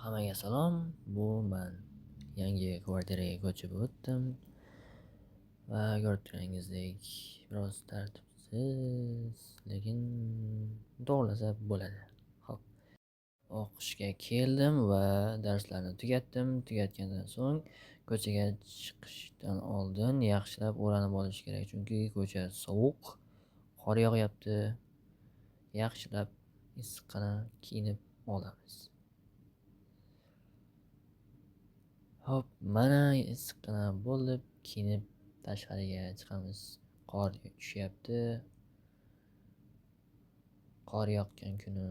Hammaga salom. Bu men yangi kvartiraga ko'chib o'tdim va ko'rib turganingizdek biroz tartibsiz, lekin to'g'rilasa bo'ladi. Xo'p, o'qishga keldim va darslarni tugatdim. Tugatgandan so'ng ko'chaga chiqishdan oldin yaxshilab o'ranib olish kerak, chunki ko'cha sovuq, qor yog'yapti. Yaxshilab issiqqina kiyinib olamiz. Hop, mana issiqqina bo'lib, kiyinib tashqariga chiqamiz. Qor tushyapti. Qor yoqqan kuni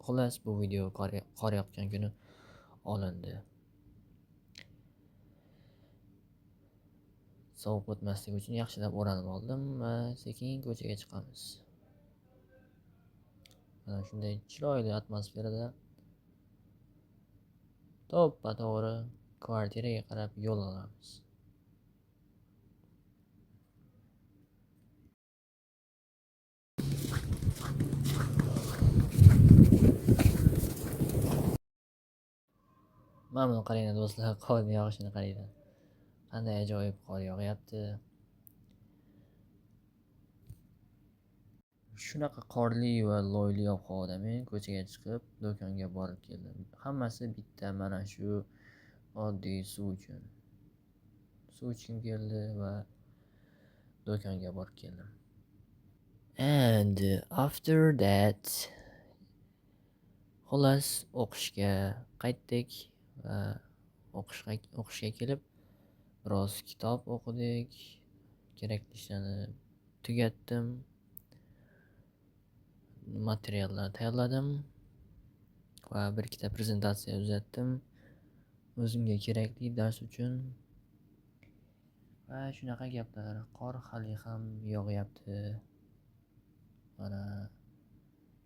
xullas bu video qor yoqqan kuni olindi. Sovuq o'tmasligi uchun yaxshilab o'ranib oldim va sekin ko'chaga chiqamiz. Mana shunday chiroyli atmosferada to'ppa-to'g'ri kvartiraga qarab yo'l olamiz. Mana buni qaranglar do'stlar, qorning yog'ishini qaranglar. Qanday ajoyib qor yog'yapti. Shunaqa qorli va loyli ob-havoda men ko'chaga chiqib, do'konga borib keldim. Hammasi bitta mana shu oddiy suv uchun. Suv ichkim keldi va do'konga borib keldim. And after that xullas o'qishga qaytdik va o'qishga kelib biroz kitob o'qidik. Kerakli ishlarni tugatdim. Materiallar tayyorladim va bir ikkita prezentatsiya uzatdim o'zimga kerakli dars uchun. Va shunaqa gaplar. Qor hali ham yog'yapti. Mana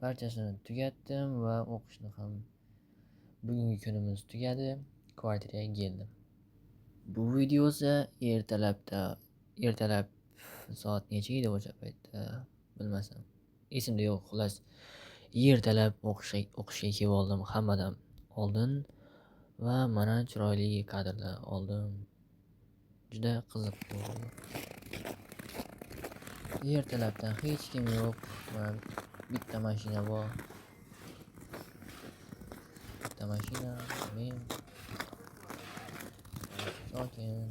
barchasini tugatdim va o'qishni ham bugungi kunimiz tugadi. Kvartiraga keldim. Bu video esa ertalab soat necha edi o'sha paytda bilmasam. Esimda yo'q, xullas ertalab o'qishga kelib oldim hammadan oldin va mana chiroyli kadrlar oldim. Juda qiziq bo'ldi. Ertalabdan hech kim yo'q. Mana bitta mashina bor. Bitta mashina, men sokin.